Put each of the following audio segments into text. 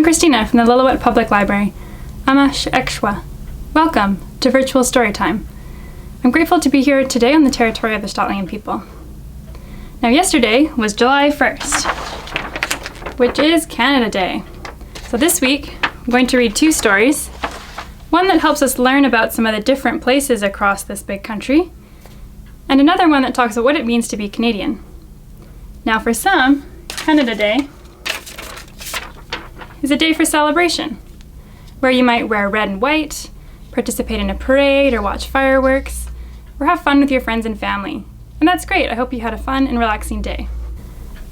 Christina from the Lillooet Public Library. Amash Ekshwa. Welcome to Virtual Storytime. I'm grateful to be here today on the territory of the Stotlingian people. Now, yesterday was July 1st, which is Canada Day. So this week, I'm going to read two stories. One that helps us learn about some of the different places across this big country, and another one that talks about what it means to be Canadian. Now, for some, Canada Day is a day for celebration, where you might wear red and white, participate in a parade, or watch fireworks, or have fun with your friends and family. And that's great. I hope you had a fun and relaxing day.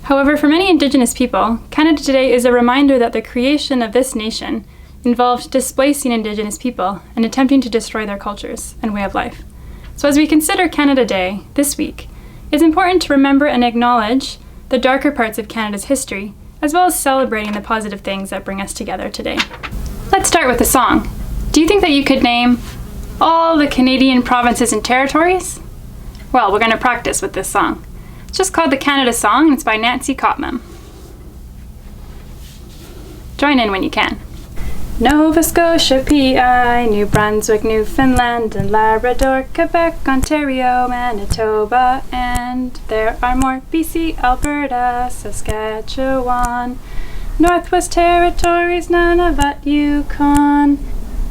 However, for many Indigenous people, Canada Day is a reminder that the creation of this nation involved displacing Indigenous people and attempting to destroy their cultures and way of life. So as we consider Canada Day this week, it's important to remember and acknowledge the darker parts of Canada's history, as well as celebrating the positive things that bring us together today. Let's start with a song. Do you think that you could name all the Canadian provinces and territories? Well, we're going to practice with this song. It's just called the Canada Song, and it's by Nancy Cotman. Join in when you can. Nova Scotia, PI, New Brunswick, Newfoundland, and Labrador, Quebec, Ontario, Manitoba, and there are more: BC, Alberta, Saskatchewan, Northwest Territories, Nunavut, Yukon.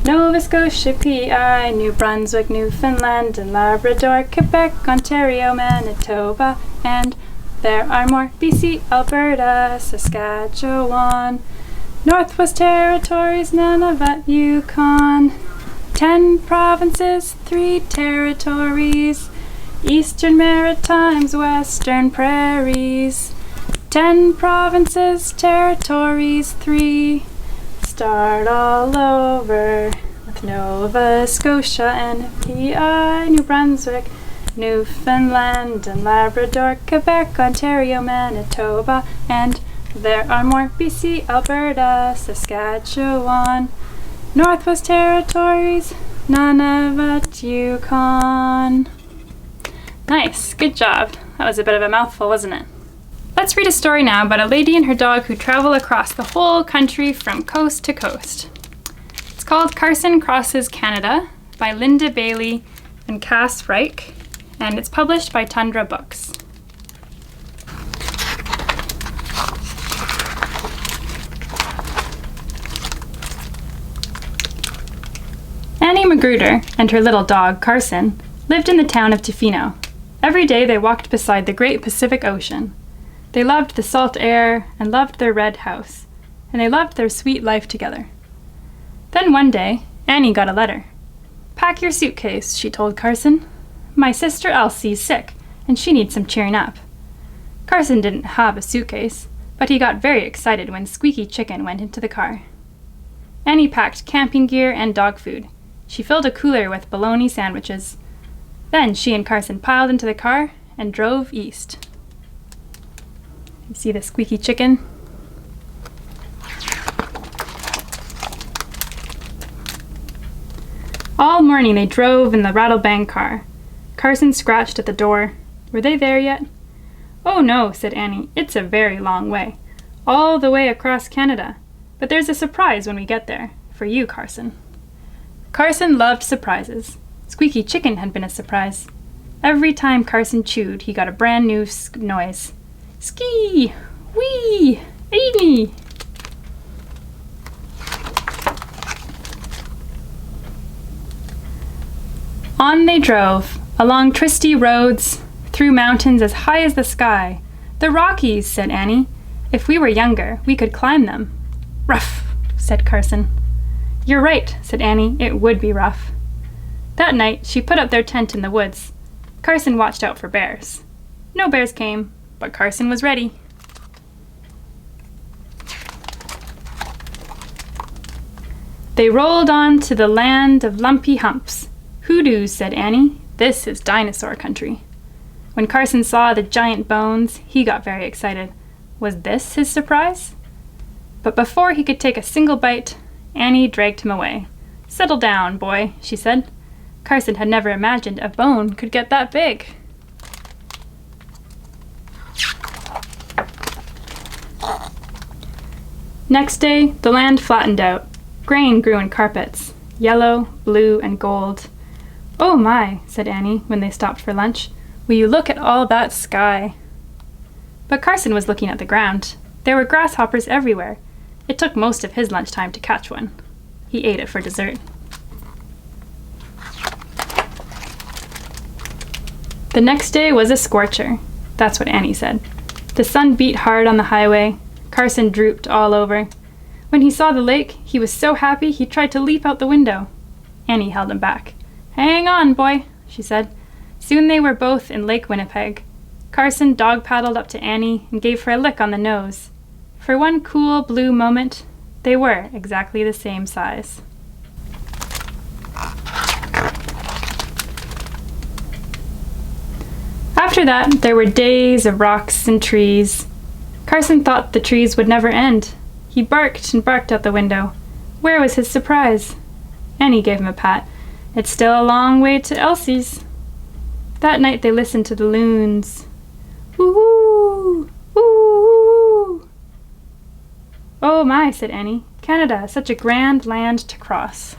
Nova Scotia, PI, New Brunswick, Newfoundland, and Labrador, Quebec, Ontario, Manitoba, and there are more: BC, Alberta, Saskatchewan, Northwest Territories, Nunavut, Yukon. 10 provinces, 3 territories, Eastern Maritimes, Western Prairies. 10 provinces, territories, 3. Start all over with Nova Scotia and PI, New Brunswick, Newfoundland, and Labrador, Quebec, Ontario, Manitoba, and there are more: BC, Alberta, Saskatchewan, Northwest Territories, Nunavut, Yukon. Nice, good job. That was a bit of a mouthful, wasn't it? Let's read a story now about a lady and her dog who travel across the whole country from coast to coast. It's called Carson Crosses Canada by Linda Bailey and Cass Reich, and it's published by Tundra Books. Annie Magruder and her little dog, Carson, lived in the town of Tofino. Every day they walked beside the great Pacific Ocean. They loved the salt air and loved their red house, and they loved their sweet life together. Then one day, Annie got a letter. "Pack your suitcase," she told Carson. "My sister Elsie's sick, and she needs some cheering up." Carson didn't have a suitcase, but he got very excited when Squeaky Chicken went into the car. Annie packed camping gear and dog food. She filled a cooler with bologna sandwiches. Then she and Carson piled into the car and drove east. You see the Squeaky Chicken? All morning they drove in the rattle-bang car. Carson scratched at the door. Were they there yet? "Oh no," said Annie. "It's a very long way. All the way across Canada. But there's a surprise when we get there. For you, Carson." Carson loved surprises. Squeaky Chicken had been a surprise. Every time Carson chewed, he got a brand new noise. Ski! Wee! Eat me! On they drove, along twisty roads, through mountains as high as the sky. "The Rockies," said Annie. "If we were younger, we could climb them." "Rough," said Carson. "You're right," said Annie. "It would be rough." That night, she put up their tent in the woods. Carson watched out for bears. No bears came, but Carson was ready. They rolled on to the land of lumpy humps. "Hoodoos," said Annie. "This is dinosaur country." When Carson saw the giant bones, he got very excited. Was this his surprise? But before he could take a single bite, Annie dragged him away. "Settle down, boy," she said. Carson had never imagined a bone could get that big. Next day, the land flattened out. Grain grew in carpets, yellow, blue, and gold. "Oh my," said Annie when they stopped for lunch. "Will you look at all that sky?" But Carson was looking at the ground. There were grasshoppers everywhere. It took most of his lunchtime to catch one. He ate it for dessert. The next day was a scorcher. That's what Annie said. The sun beat hard on the highway. Carson drooped all over. When he saw the lake, he was so happy he tried to leap out the window. Annie held him back. "Hang on, boy," she said. Soon they were both in Lake Winnipeg. Carson dog-paddled up to Annie and gave her a lick on the nose. For one cool blue moment, they were exactly the same size. After that, there were days of rocks and trees. Carson thought the trees would never end. He barked and barked out the window. Where was his surprise? Annie gave him a pat. "It's still a long way to Elsie's." That night they listened to the loons. "Woo-hoo! Woo-hoo!" "Oh my," said Annie. "Canada, such a grand land to cross."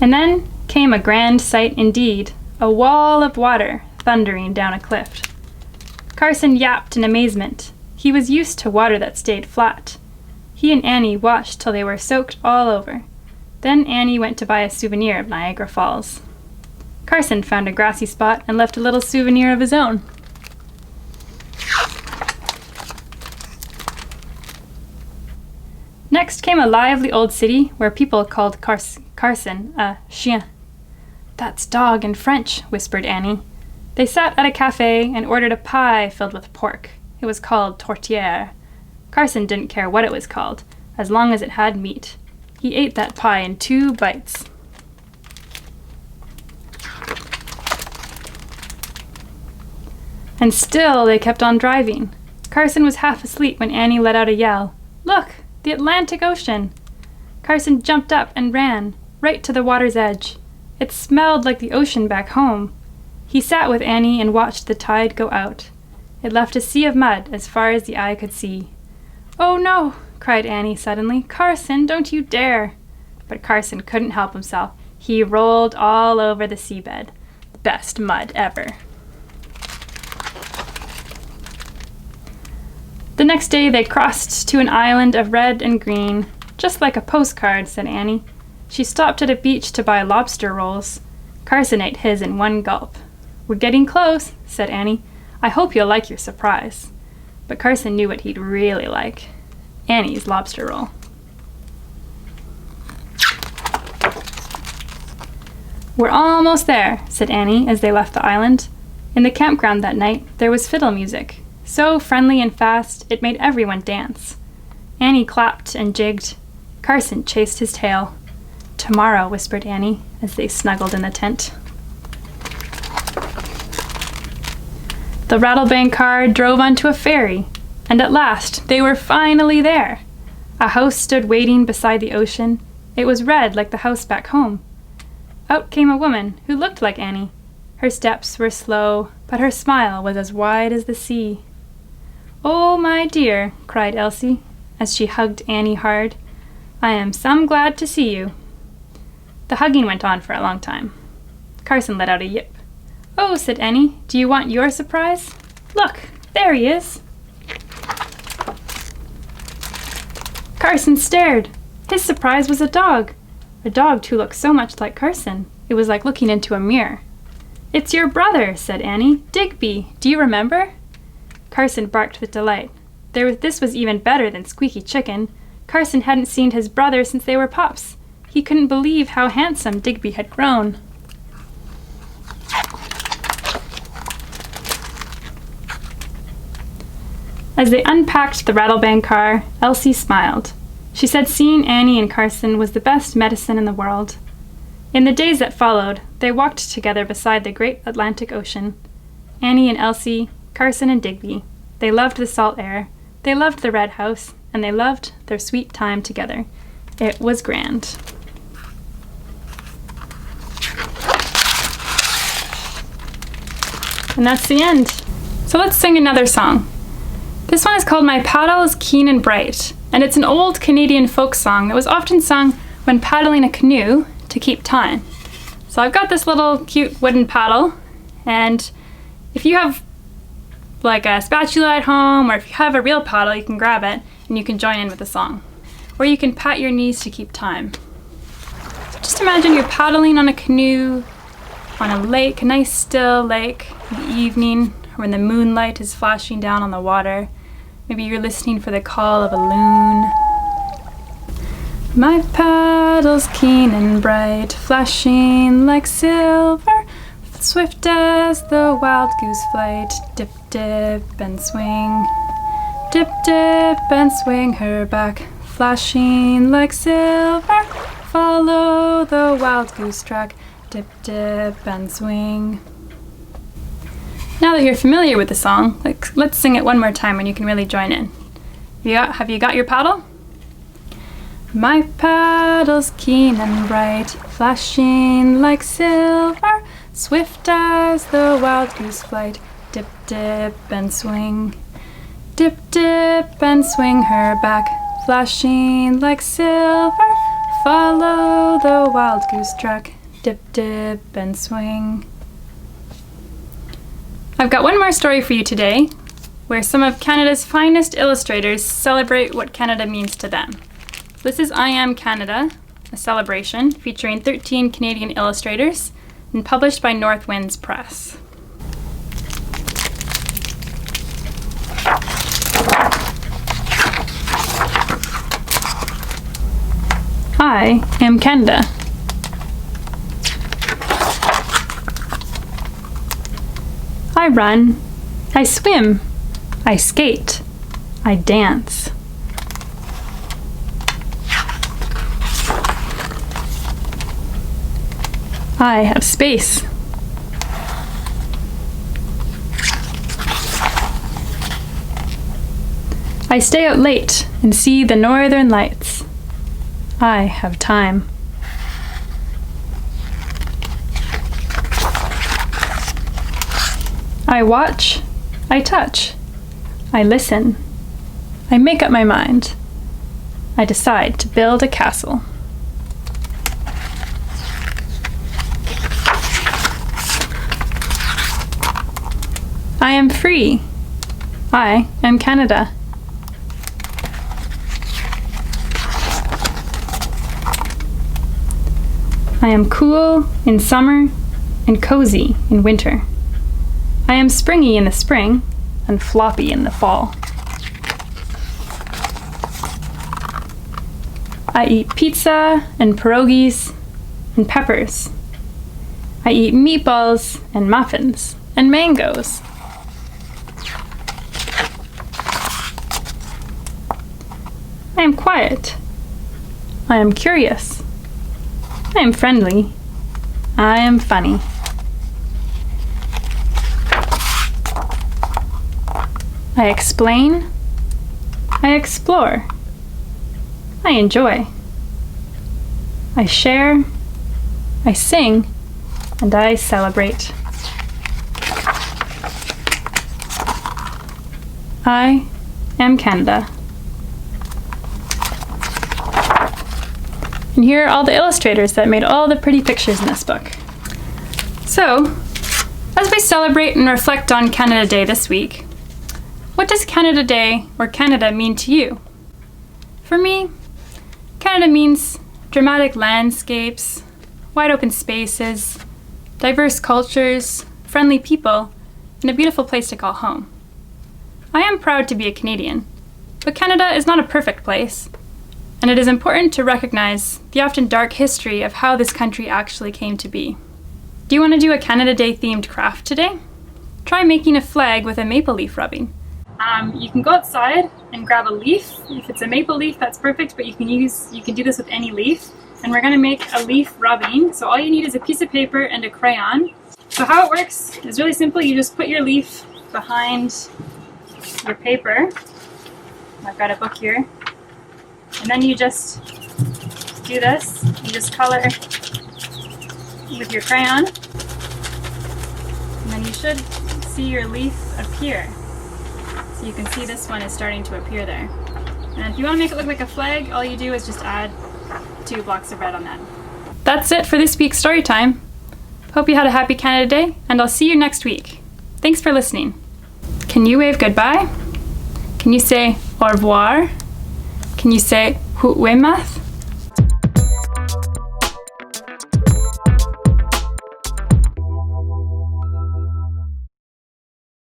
And then came a grand sight indeed, a wall of water thundering down a cliff. Carson yapped in amazement. He was used to water that stayed flat. He and Annie watched till they were soaked all over. Then Annie went to buy a souvenir of Niagara Falls. Carson found a grassy spot and left a little souvenir of his own. Next came a lively old city where people called Carson a chien. "That's dog in French," whispered Annie. They sat at a cafe and ordered a pie filled with pork. It was called tourtière. Carson didn't care what it was called, as long as it had meat. He ate that pie in 2 bites. And still they kept on driving. Carson was half asleep when Annie let out a yell. "Look, the Atlantic Ocean!" Carson jumped up and ran, right to the water's edge. It smelled like the ocean back home. He sat with Annie and watched the tide go out. It left a sea of mud as far as the eye could see. "Oh no!" cried Annie suddenly. "Carson, don't you dare!" But Carson couldn't help himself. He rolled all over the seabed. The best mud ever. The next day they crossed to an island of red and green, just like a postcard, said Annie. She stopped at a beach to buy lobster rolls. Carson ate his in 1 gulp. "We're getting close," said Annie. "I hope you'll like your surprise." But Carson knew what he'd really like. Annie's lobster roll. "We're almost there," said Annie as they left the island. In the campground that night, there was fiddle music, so friendly and fast it made everyone dance. Annie clapped and jigged. Carson chased his tail. "Tomorrow," whispered Annie as they snuggled in the tent. The Rattlebank car drove onto a ferry, and at last they were finally there. A house stood waiting beside the ocean. It was red like the house back home. Out came a woman who looked like Annie. Her steps were slow, but her smile was as wide as the sea. "Oh, my dear," cried Elsie, as she hugged Annie hard. "I am some glad to see you." The hugging went on for a long time. Carson let out a yip. "Oh," said Annie, "do you want your surprise? Look, there he is." Carson stared. His surprise was a dog who looked so much like Carson. It was like looking into a mirror. "It's your brother," said Annie. "Digby, do you remember?" Carson barked with delight. This was even better than Squeaky Chicken. Carson hadn't seen his brother since they were pups. He couldn't believe how handsome Digby had grown. As they unpacked the Rattlebank car, Elsie smiled. She said seeing Annie and Carson was the best medicine in the world. In the days that followed, they walked together beside the great Atlantic Ocean. Annie and Elsie, Carson and Digby. They loved the salt air, they loved the red house, and they loved their sweet time together. It was grand. And that's the end. So let's sing another song. This one is called My Paddle's Keen and Bright, and it's an old Canadian folk song that was often sung when paddling a canoe to keep time. So I've got this little cute wooden paddle, and if you have like a spatula at home, or if you have a real paddle, you can grab it and you can join in with the song. Or you can pat your knees to keep time. So just imagine you're paddling on a canoe on a lake, a nice still lake in the evening, or when the moonlight is flashing down on the water. Maybe you're listening for the call of a loon. My paddle's keen and bright, flashing like silver, swift as the wild goose flight. Dip, dip, and swing. Dip, dip, and swing her back, flashing like silver. Follow the wild goose track. Dip, dip, and swing. Now that you're familiar with the song, let's sing it one more time and you can really join in. Have you got your paddle? My paddle's keen and bright, flashing like silver, swift as the wild goose flight. Dip, dip, and swing. Dip, dip, and swing her back, flashing like silver. Follow the wild goose track. Dip, dip, and swing. I've got one more story for you today, where some of Canada's finest illustrators celebrate what Canada means to them. This is I Am Canada, a celebration featuring 13 Canadian illustrators and published by North Winds Press. I am Canada. I run, I swim, I skate, I dance. I have space. I stay out late and see the northern lights. I have time. I watch, I touch, I listen, I make up my mind. I decide to build a castle. I am free. I am Canada. I am cool in summer and cozy in winter. I am springy in the spring and floppy in the fall. I eat pizza and pierogies and peppers. I eat meatballs and muffins and mangoes. I am quiet. I am curious. I am friendly. I am funny. I explain. I explore. I enjoy. I share. I sing. And I celebrate. I am Canada. And here are all the illustrators that made all the pretty pictures in this book. So, as we celebrate and reflect on Canada Day this week, what does Canada Day or Canada mean to you? For me, Canada means dramatic landscapes, wide open spaces, diverse cultures, friendly people, and a beautiful place to call home. I am proud to be a Canadian, but Canada is not a perfect place, and it is important to recognize the often dark history of how this country actually came to be. Do you want to do a Canada Day themed craft today? Try making a flag with a maple leaf rubbing. You can go outside and grab a leaf. If it's a maple leaf, that's perfect, but you can do this with any leaf. And we're going to make a leaf rubbing. So all you need is a piece of paper and a crayon. So how it works is really simple. You just put your leaf behind your paper. I've got a book here. And then you just do this. You just color with your crayon. And then you should see your leaf appear. So you can see this one is starting to appear there. And if you want to make it look like a flag, all you do is just add 2 blocks of red on that. That's it for this week's story time. Hope you had a happy Canada Day, and I'll see you next week. Thanks for listening. Can you wave goodbye? Can you say au revoir? Can you say huwemath?